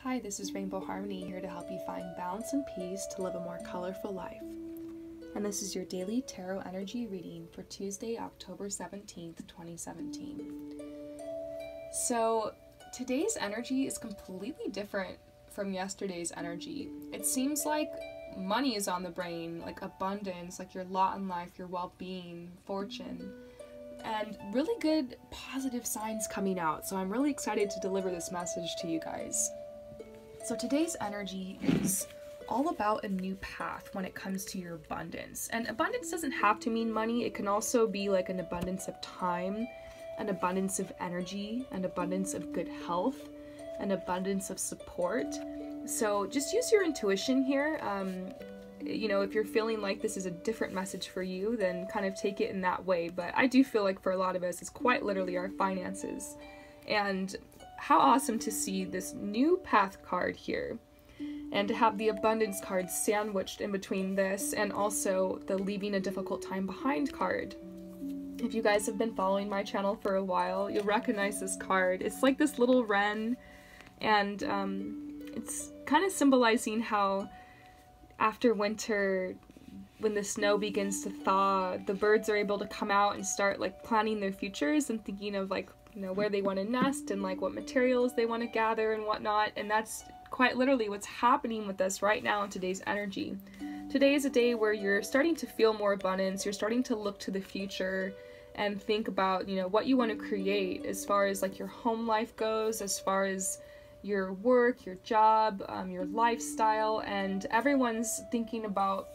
Hi, this is Rainbow Harmony here to help you find balance and peace to live a more colorful life. And this is your daily tarot energy reading for Tuesday, October 17th, 2017. So today's energy is completely different from yesterday's energy. It seems like money is on the brain, like abundance, like your lot in life, your well-being, fortune, and really good positive signs coming out. So I'm really excited to deliver this message to you guys. So today's energy is all about a new path when it comes to your abundance. And abundance doesn't have to mean money. It can also be like an abundance of time, an abundance of energy, an abundance of good health, an abundance of support. So just use your intuition here. You know, if you're feeling like this is a different message for you, then kind of take it in that way. But I do feel like for a lot of us, it's quite literally our finances. And how awesome to see this new path card here, and to have the abundance card sandwiched in between this and also the leaving a difficult time behind card. If you guys have been following my channel for a while, you'll recognize this card. It's like this little wren, and it's kind of symbolizing how after winter, when the snow begins to thaw, the birds are able to come out and start like planning their futures and thinking of like, you know, where they want to nest and like what materials they want to gather and whatnot. And that's quite literally what's happening with us right now in today's energy. Today is a day where you're starting to feel more abundance. You're starting to look to the future and think about, you know, what you want to create as far as like your home life goes, as far as your work, your job, your lifestyle, and everyone's thinking about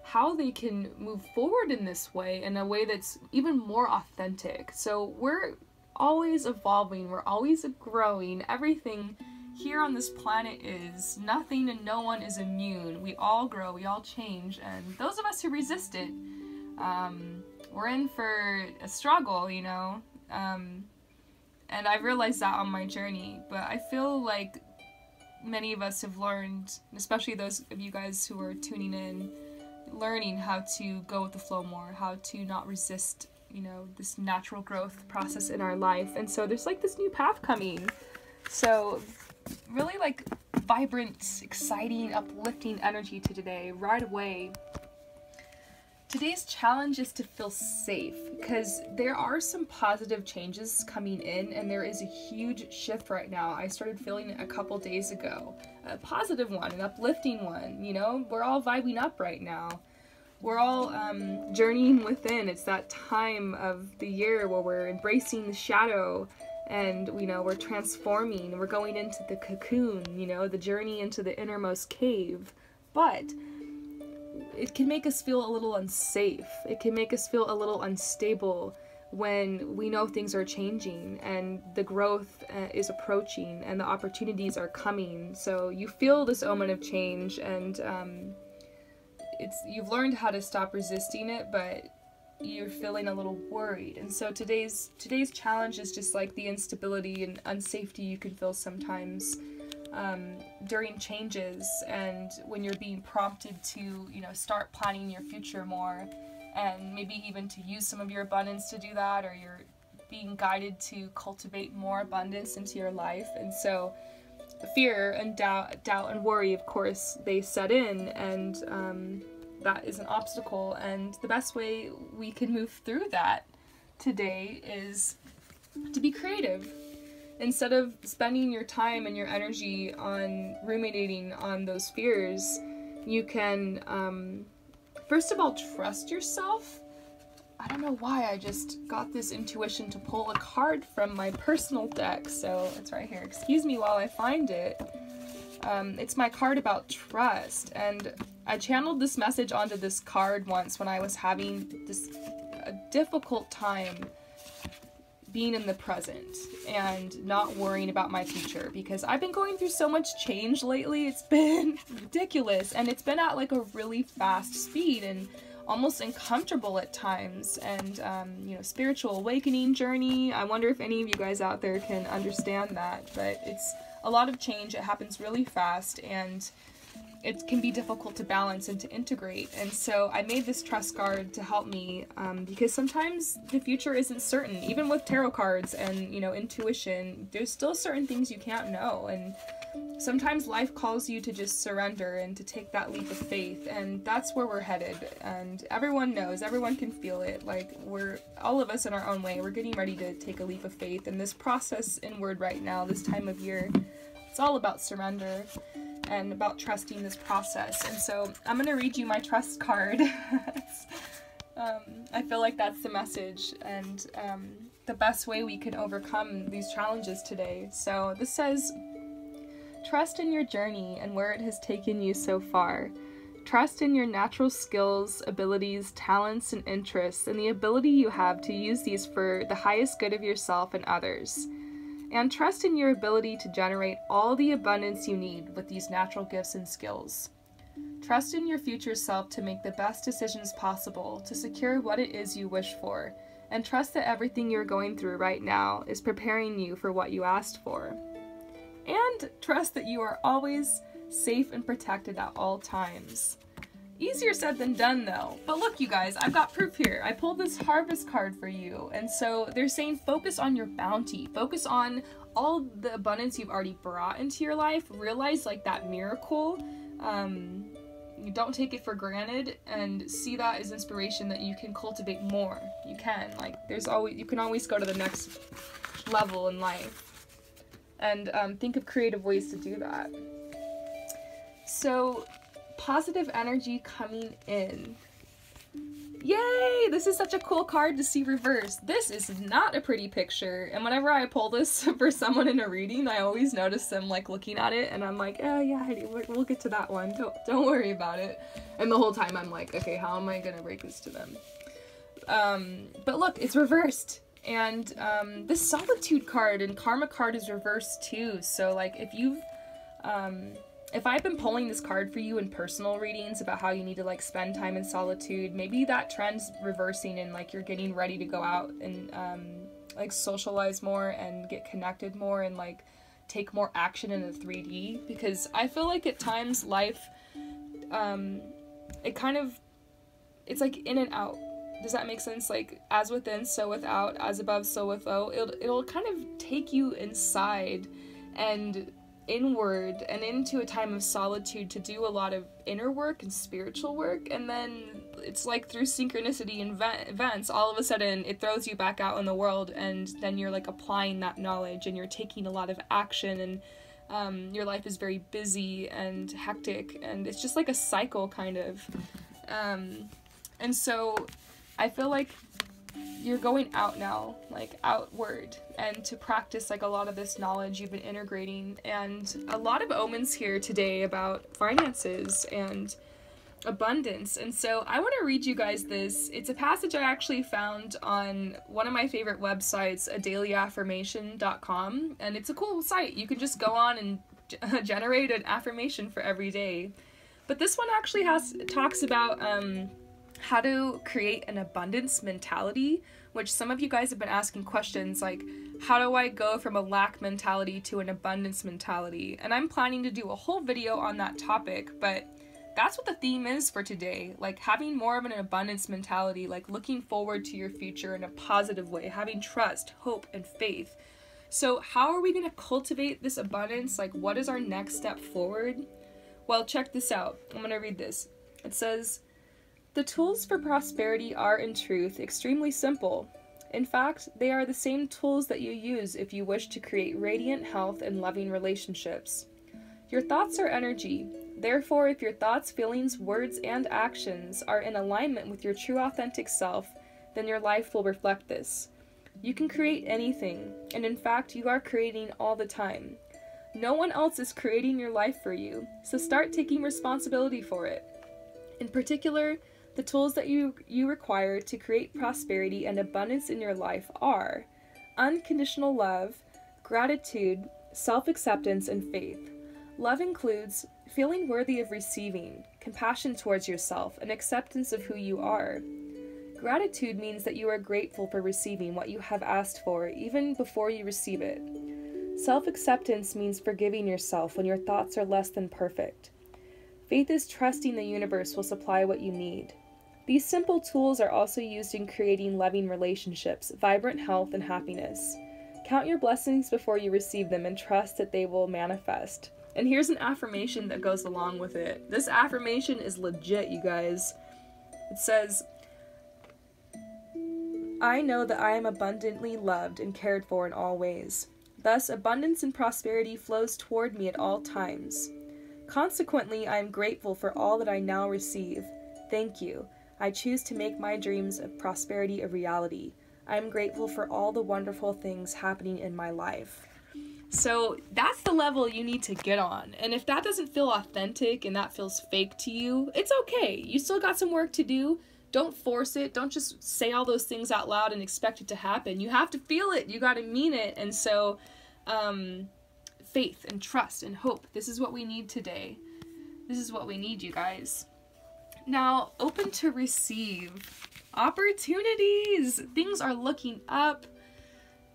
how they can move forward in this way, in a way that's even more authentic. So we're always evolving, we're always growing. Everything here on this planet is, nothing and no one is immune. We all grow, we all change, and those of us who resist it, we're in for a struggle, you know. And I've realized that on my journey, but I feel like many of us have learned, especially those of you guys who are tuning in, learning how to go with the flow more, how to not resist, you know, this natural growth process in our life. And so there's like this new path coming. So really like vibrant, exciting, uplifting energy to today, right away. Today's challenge is to feel safe, because there are some positive changes coming in, and there is a huge shift right now. I started feeling it a couple days ago. A positive one, an uplifting one, you know? We're all vibing up right now. We're all journeying within. It's that time of the year where we're embracing the shadow, and, you know, we're transforming. We're going into the cocoon, you know, the journey into the innermost cave. But it can make us feel a little unsafe. It can make us feel a little unstable when we know things are changing and the growth is approaching and the opportunities are coming. So you feel this omen of change, and you've learned how to stop resisting it, but you're feeling a little worried. And so today's challenge is just like the instability and unsafety you can feel sometimes during changes, and when you're being prompted to, you know, start planning your future more, and maybe even to use some of your abundance to do that, or you're being guided to cultivate more abundance into your life. And so fear and doubt and worry, of course, they set in, and that is an obstacle. And the best way we can move through that today is to be creative. Instead of spending your time and your energy on ruminating on those fears, you can, first of all, trust yourself. I don't know why I just got this intuition to pull a card from my personal deck, so it's right here. Excuse me while I find it. It's my card about trust, and I channeled this message onto this card once when I was having a difficult time being in the present and not worrying about my future, because I've been going through so much change lately. It's been ridiculous, and it's been at like a really fast speed and almost uncomfortable at times. And you know, spiritual awakening journey, I wonder if any of you guys out there can understand that, but it's a lot of change. It happens really fast, and it can be difficult to balance and to integrate. And so I made this trust card to help me, because sometimes the future isn't certain. Even with tarot cards and, you know, intuition, there's still certain things you can't know. And sometimes life calls you to just surrender and to take that leap of faith, and that's where we're headed. And everyone knows, everyone can feel it. Like, we're, all of us in our own way, we're getting ready to take a leap of faith. And this process inward right now, this time of year, it's all about surrender and about trusting this process. And so I'm going to read you my trust card. I feel like that's the message, and the best way we can overcome these challenges today. So this says, trust in your journey and where it has taken you so far. Trust in your natural skills, abilities, talents, and interests, and the ability you have to use these for the highest good of yourself and others. And trust in your ability to generate all the abundance you need with these natural gifts and skills. Trust in your future self to make the best decisions possible to secure what it is you wish for, and trust that everything you're going through right now is preparing you for what you asked for. And trust that you are always safe and protected at all times. Easier said than done though. But look, you guys, I've got proof here. I pulled this harvest card for you. And so they're saying focus on your bounty. Focus on all the abundance you've already brought into your life. Realize like that miracle. You don't take it for granted, and see that as inspiration that you can cultivate more. You can. Like, you can always go to the next level in life. And think of creative ways to do that. So, positive energy coming in. Yay! This is such a cool card to see reversed. This is not a pretty picture, and whenever I pull this for someone in a reading, I always notice them like looking at it, and I'm like, oh yeah, Heidi, we'll get to that one. Don't worry about it. And the whole time I'm like, okay, how am I gonna break this to them? But look, it's reversed. And this solitude card and karma card is reversed too. So like if I've been pulling this card for you in personal readings about how you need to like spend time in solitude, maybe that trend's reversing and like you're getting ready to go out and like socialize more and get connected more and like take more action in the 3D, because I feel like at times life it's like in and out. Does that make sense? Like, as within, so without, as above, so without. It'll kind of take you inside and inward and into a time of solitude to do a lot of inner work and spiritual work, and then it's like through synchronicity and events, all of a sudden it throws you back out in the world, and then you're like applying that knowledge and you're taking a lot of action, and your life is very busy and hectic, and it's just like a cycle kind of. And so I feel like you're going out now, like outward, and to practice like a lot of this knowledge you've been integrating, and a lot of omens here today about finances and abundance. And so I want to read you guys this. It's a passage I actually found on one of my favorite websites, adailyAffirmation.com, and it's a cool site. You can just go on and generate an affirmation for every day. But this one actually talks about how to create an abundance mentality, which some of you guys have been asking questions like, how do I go from a lack mentality to an abundance mentality? And I'm planning to do a whole video on that topic, but that's what the theme is for today, like having more of an abundance mentality, like looking forward to your future in a positive way, having trust, hope, and faith. So how are we going to cultivate this abundance? Like, what is our next step forward? Well, check this out. I'm going to read this. It says, the tools for prosperity are, in truth, extremely simple. In fact, they are the same tools that you use if you wish to create radiant health and loving relationships. Your thoughts are energy. Therefore, if your thoughts, feelings, words, and actions are in alignment with your true authentic self, then your life will reflect this. You can create anything, and in fact, you are creating all the time. No one else is creating your life for you, so start taking responsibility for it. In particular, the tools that you require to create prosperity and abundance in your life are unconditional love, gratitude, self-acceptance, and faith. Love includes feeling worthy of receiving, compassion towards yourself, and acceptance of who you are. Gratitude means that you are grateful for receiving what you have asked for, even before you receive it. Self-acceptance means forgiving yourself when your thoughts are less than perfect. Faith is trusting the universe will supply what you need. These simple tools are also used in creating loving relationships, vibrant health, and happiness. Count your blessings before you receive them and trust that they will manifest. And here's an affirmation that goes along with it. This affirmation is legit, you guys. It says, I know that I am abundantly loved and cared for in all ways. Thus, abundance and prosperity flows toward me at all times. Consequently, I am grateful for all that I now receive. Thank you. I choose to make my dreams of prosperity a reality. I am grateful for all the wonderful things happening in my life. So that's the level you need to get on. And if that doesn't feel authentic and that feels fake to you, it's okay. You still got some work to do. Don't force it. Don't just say all those things out loud and expect it to happen. You have to feel it. You got to mean it. And so, faith and trust and hope. This is what we need today. This is what we need, you guys. Now, open to receive opportunities. Things are looking up.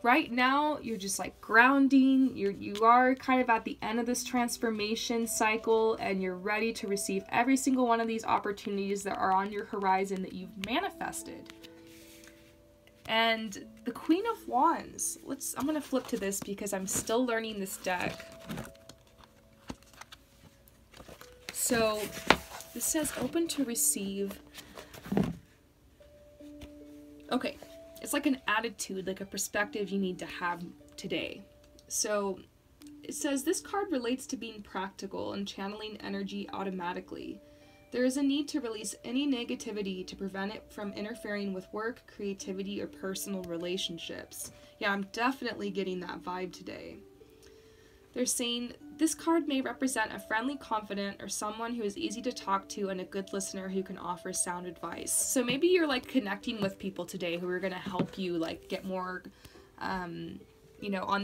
Right now, you're just like grounding. You are kind of at the end of this transformation cycle, and you're ready to receive every single one of these opportunities that are on your horizon that you've manifested. And the Queen of Wands. I'm going to flip to this because I'm still learning this deck. So this says open to receive. Okay. It's like an attitude, like a perspective you need to have today. So it says this card relates to being practical and channeling energy automatically. There is a need to release any negativity to prevent it from interfering with work, creativity, or personal relationships. Yeah, I'm definitely getting that vibe today. They're saying this card may represent a friendly confidant or someone who is easy to talk to and a good listener who can offer sound advice. So maybe you're like connecting with people today who are going to help you like get more, on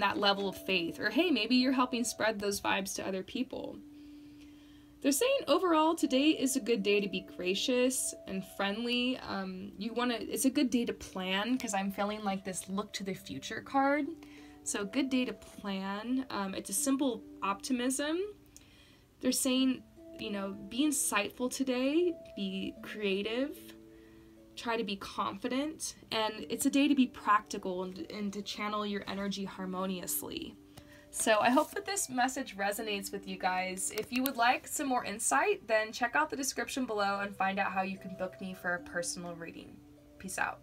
that level of faith. Or hey, maybe you're helping spread those vibes to other people. They're saying overall today is a good day to be gracious and friendly. It's a good day to plan because I'm feeling like this look to the future card. So good day to plan. It's a simple optimism. They're saying, be insightful today, be creative, try to be confident, and it's a day to be practical and to channel your energy harmoniously. So I hope that this message resonates with you guys. If you would like some more insight, then check out the description below and find out how you can book me for a personal reading. Peace out.